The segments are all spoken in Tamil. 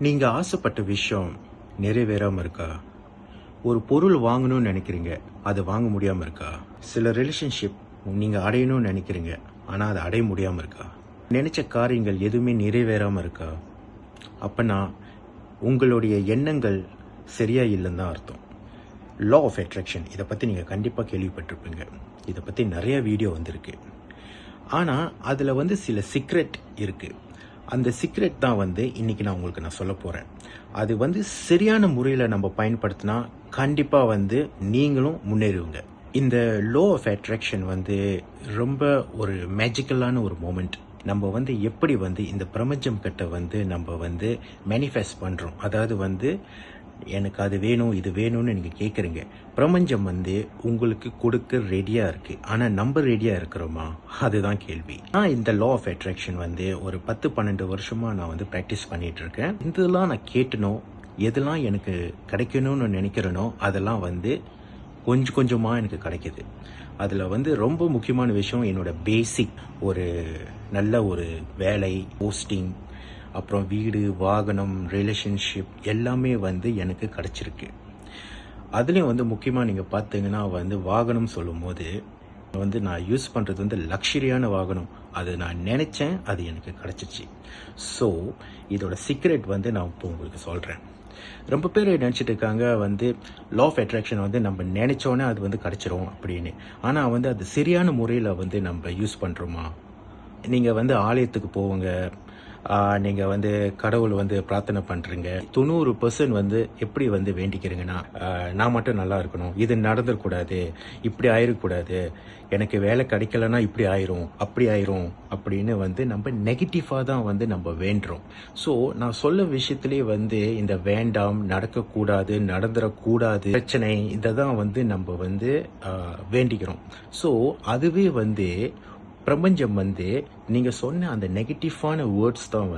நீங்க ஆசைப்பட்ட விஷயம் நிறைவேறாம இருக்கா? ஒரு பொருள் வாங்கணும்னு நினைக்கிறீங்க, அது வாங்க முடியாம இருக்கா? சில ரிலேஷன்ஷிப் நீங்க அடையணும்னு நினைக்கிறீங்க, ஆனா அது அடைய முடியாம இருக்கா? நினைச்ச காரியங்கள் எதுவுமே நிறைவேறாம இருக்கா? அப்பனா உங்களுடைய எண்ணங்கள் சரியா இல்லைன்னு தான் அர்த்தம். லா ஆஃப் அட்ராக்ஷன் இதை பற்றி நீங்கள் கண்டிப்பாக கேள்விப்பட்டிருப்பீங்க. இதை பற்றி நிறைய வீடியோ வந்திருக்கு. ஆனால் அதில் சில சீக்ரெட் இருக்குது. அந்த சீக்ரெட் தான் இன்னைக்கு நான் சொல்ல போகிறேன். அது சரியான முறையில் நம்ம பயன்படுத்தினா கண்டிப்பாக நீங்களும் முன்னேறுவீங்க. இந்த லோ ஆஃப் அட்ராக்ஷன் ரொம்ப ஒரு மேஜிக்கலான ஒரு மோமெண்ட். நம்ம எப்படி இந்த பிரபஞ்சம் கிட்ட நம்ம மேனிஃபெஸ்ட் பண்ணுறோம். அதாவது எனக்கு அது வேணும் இது வேணும்னு நீங்கள் கேட்குறீங்க. பிரபஞ்சம் உங்களுக்கு கொடுக்க ரெடியாக இருக்குது. ஆனால் நம்ம ரெடியாக இருக்கிறோமா, அதுதான் கேள்வி. நான் இந்த லா ஆஃப் அட்ராக்ஷன் ஒரு 10-12 வருஷமாக நான் ப்ராக்டிஸ் பண்ணிகிட்டு இருக்கேன். இதெல்லாம் நான் கேட்டணும், எதெல்லாம் எனக்கு கிடைக்கணும்னு நினைக்கிறேனோ அதெல்லாம் கொஞ்சம் கொஞ்சமாக எனக்கு கிடைக்கிது. அதில் ரொம்ப முக்கியமான விஷயம் என்னோட பேசிக் ஒரு நல்ல ஒரு வேலை, போஸ்டிங், அப்புறம் வீடு, வாகனம், ரிலேஷன்ஷிப் எல்லாமே எனக்கு கிடச்சிருக்கு. அதுலேயும் முக்கியமாக நீங்கள் பார்த்தீங்கன்னா வாகனம் சொல்லும் போது நான் யூஸ் பண்ணுறது லக்ஸரியான வாகனம். அது நான் நினச்சேன், அது எனக்கு கிடச்சிச்சு. ஸோ இதோட சீக்ரெட் நான் இப்போ உங்களுக்கு சொல்கிறேன். ரொம்ப பேர் நினச்சிட்டு இருக்காங்க லா ஆஃப் அட்ராக்ஷன் நம்ம நினைச்சோன்னே அது கிடச்சிரும் அப்படின்னு. ஆனால் அது சரியான முறையில் நம்ம யூஸ் பண்ணுறோமா? நீங்கள் ஆலயத்துக்கு போவங்க, நீங்கள் கடவுள் பிரார்த்தனை பண்ணுறீங்க. 90% எப்படி வேண்டிக்கிறீங்கன்னா, நான் மட்டும் நல்லா இருக்கணும், இது நடந்துடக்கூடாது, இப்படி ஆயிடக்கூடாது, எனக்கு வேலை கிடைக்கலன்னா இப்படி ஆயிரும், அப்படி ஆயிரும் அப்படின்னு நம்ம நெகட்டிவாக தான் நம்ம வேண்டுறோம். ஸோ நான் சொல்ல விஷயத்துலேயே இந்த வேண்டாம், நடக்கக்கூடாது, நடந்துடக்கூடாது பிரச்சனை, இதை தான் நம்ம வேண்டிக்கிறோம். ஸோ அதுவே பிரபஞ்சம் நீங்க சொன்ன அந்த நெகட்டிவான வேர்ட்ஸ் தான்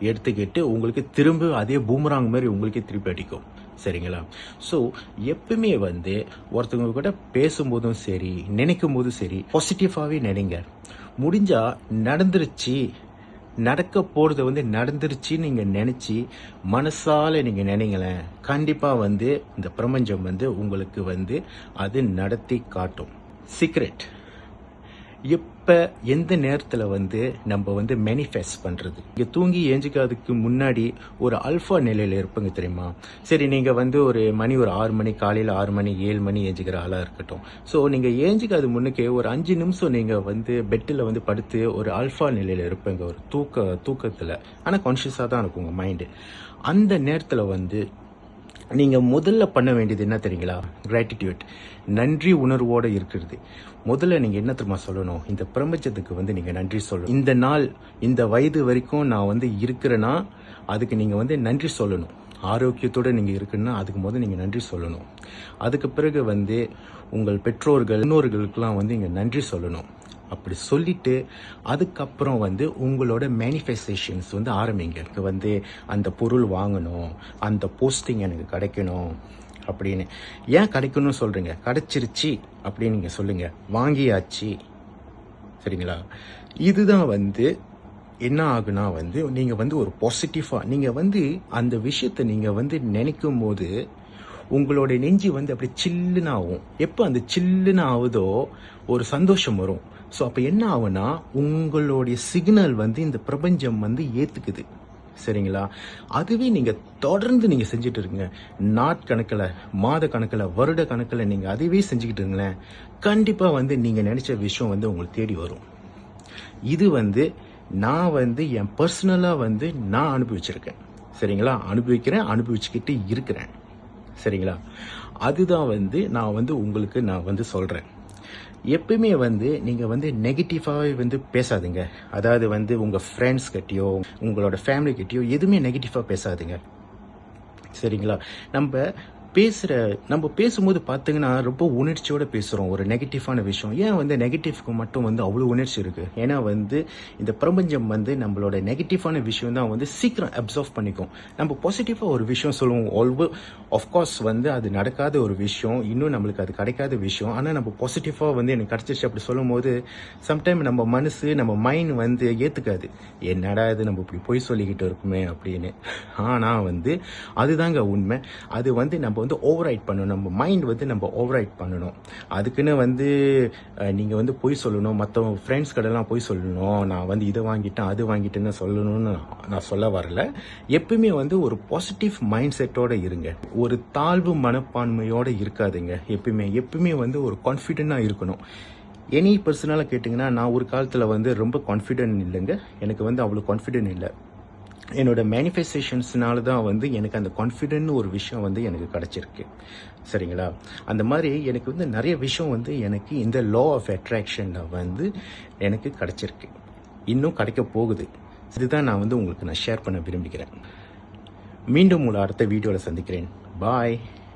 எடுத்துக்கிட்டு உங்களுக்கு திரும்ப அதே பூமராங் மாதிரி உங்களுக்கே திருப்பி அடிக்கும். சரிங்களா? ஸோ எப்பவுமே ஒருத்தவங்க கூட பேசும்போதும் சரி, நினைக்கும் போதும் சரி, பாசிட்டிவாகவே நினைங்க. முடிஞ்சா நடந்துருச்சு, நடக்க போறது நடந்துருச்சுன்னு நீங்க நினைச்சு மனசால நீங்க நினைங்களேன், கண்டிப்பா இந்த பிரபஞ்சம் உங்களுக்கு அது நடத்தி காட்டும். சீக்ரெட் எப்போ எந்த நேரத்தில் நம்ம மேனிஃபெஸ்ட் பண்ணுறது. இங்கே தூங்கி ஏஞ்சிக்காதுக்கு முன்னாடி ஒரு அல்ஃபா நிலையில் இருப்பீங்க தெரியுமா? சரி, நீங்கள் ஒரு மணி ஒரு 6 மணி, காலையில் 6 மணி 7 மணி ஏஞ்சிக்கிற ஆளாக இருக்கட்டும். ஸோ நீங்கள் ஏஞ்சிக்காது முன்னுக்கே ஒரு 5 நிமிஷம் நீங்கள் பெட்டில் படுத்து ஒரு அல்ஃபா நிலையில் இருப்பீங்க, ஒரு தூக்கத்தில். ஆனால் கான்ஷியஸாக தான் இருக்கும் உங்கள் மைண்டு. அந்த நேரத்தில் நீங்கள் முதல்ல பண்ண வேண்டியது என்ன தெரியுங்களா? கிராட்டிடியூட், நன்றி உணர்வோடு இருக்கிறது. முதல்ல நீங்கள் என்ன தெரியுமா சொல்லணும்? இந்த பிரபஞ்சத்துக்கு நீங்கள் நன்றி சொல்லணும். இந்த நாள், இந்த வயது வரைக்கும் நான் இருக்கிறேன்னா அதுக்கு நீங்கள் நன்றி சொல்லணும். ஆரோக்கியத்தோடு நீங்கள் இருக்குன்னா அதுக்கு நீங்கள் நன்றி சொல்லணும். அதுக்கு பிறகு உங்கள் பெற்றோர்கள், முன்னோர்களுக்கெல்லாம் நீங்கள் நன்றி சொல்லணும். அப்படி சொல்லிட்டு அதுக்கப்புறம் உங்களோட மேனிஃபெஸ்டேஷன்ஸ் ஆரம்பிங்க. அந்த பொருள் வாங்கணும், அந்த போஸ்டிங் எனக்கு கிடைக்கணும் அப்படின்னு. ஏன் கிடைக்கணும்னு சொல்றீங்க? கிடைச்சிருச்சு அப்படின்னு நீங்க சொல்லுங்க, வாங்கியாச்சு. சரிங்களா? இதுதான் என்ன ஆகுனா நீங்க ஒரு பாசிட்டிவா நீங்க அந்த விஷயத்தை நீங்க நினைக்கும் போது உங்களோட நெஞ்சு அப்படி சில்லுன்னு ஆகும். எப்போ அந்த சில்லுன்னு ஆகுதோ ஒரு சந்தோஷம் வரும். ஸோ அப்போ என்ன ஆகுனா உங்களுடைய சிக்னல் இந்த பிரபஞ்சம் ஏற்றுக்குது. சரிங்களா? அதுவே நீங்கள் தொடர்ந்து நீங்கள் செஞ்சுட்டு இருக்கீங்க. நாட்கணக்கில், மாத கணக்கில், வருட கணக்கில் நீங்கள் அதுவே செஞ்சுக்கிட்டு இருங்களேன், கண்டிப்பாக நீங்கள் நினச்ச விஷயம் உங்களுக்கு தேடி வரும். இது நான் என் பர்சனலாக நான் அனுபவிச்சிருக்கேன். சரிங்களா? அனுபவிச்சுக்கிட்டு இருக்கிறேன். சரிங்களா? அதுதான் நான் உங்களுக்கு நான் சொல்கிறேன். எப்பவுமே நீங்கள் நெகட்டிவாகவே பேசாதீங்க. அதாவது உங்கள் ஃப்ரெண்ட்ஸ் கிட்டயோ உங்களோட ஃபேமிலி கிட்டயோ எதுவுமே நெகட்டிவாக பேசாதீங்க. சரிங்களா? நம்ம நம்ம பேசும்போது பார்த்தீங்கன்னா ரொம்ப உணர்ச்சியோட பேசுகிறோம் ஒரு நெகட்டிவான விஷயம். ஏன் வந்து நெகட்டிவ்க்கு மட்டும் வந்து அவ்வளோ உணர்ச்சி இருக்குது? ஏன்னா வந்து இந்த பிரபஞ்சம் வந்து நம்மளோட நெகட்டிவான விஷயம் தான் வந்து சீக்கிரம் அப்சர்வ் பண்ணிக்கும். நம்ம பாசிட்டிவாக ஒரு விஷயம் சொல்லுவோம், ஆஃப்கோர்ஸ் வந்து அது நடக்காத ஒரு விஷயம், இன்னும் நம்மளுக்கு அது கிடைக்காத விஷயம். ஆனால் நம்ம பாசிட்டிவாக வந்து எனக்கு கிடச்சிருச்சு அப்படி சொல்லும் போது சம்டைம் நம்ம மனசு நம்ம மைண்ட் வந்து ஏற்றுக்காது. என்னடா இது நம்ம இப்படி பொய் சொல்லிக்கிட்டு இருக்குமே அப்படின்னு. ஆனால் வந்து அதுதாங்க உண்மை. அது வந்து நம்ம வந்து ஓவர் ரைட் பண்ணணும். நம்ம மைண்ட் வந்து நம்ம ஓவர் ரைட் பண்ணணும். அதுக்குன்னு வந்து நீங்கள் வந்து பொய் சொல்லணும், மற்றவங்க ஃப்ரெண்ட்ஸ் கடைலாம் பொய் சொல்லணும், நான் வந்து இதை வாங்கிட்டேன் அது வாங்கிட்டேன்னு சொல்லணும்னு நான் சொல்ல வரல. எப்பவுமே வந்து ஒரு பாசிட்டிவ் மைண்ட் செட்டோட இருங்க. ஒரு தாழ்வு மனப்பான்மையோடு இருக்காதுங்க. எப்பவுமே வந்து ஒரு கான்ஃபிடென்ட்டாக இருக்கணும். எனி பர்சனலாக கேட்டிங்கன்னா நான் ஒரு காலத்தில் வந்து ரொம்ப கான்ஃபிடென்ட் இல்லைங்க. எனக்கு வந்து அவ்வளோ கான்ஃபிடென்ட் இல்லை. என்னோட மேனிஃபெஸ்டேஷன்ஸ்னால தான் வந்து எனக்கு அந்த கான்ஃபிடென்ட்னு ஒரு விஷயம் வந்து எனக்கு கிடச்சிருக்கு. சரிங்களா? அந்த மாதிரி எனக்கு வந்து நிறைய விஷயம் வந்து எனக்கு இந்த லா ஆஃப் அட்ராக்ஷனில் வந்து எனக்கு கிடச்சிருக்கு. இன்னும் கிடைக்க போகுது. இதுதான் நான் வந்து உங்களுக்கு ஷேர் பண்ண விரும்புகிறேன். மீண்டும் உங்களை அடுத்த வீடியோவில் சந்திக்கிறேன். பாய்.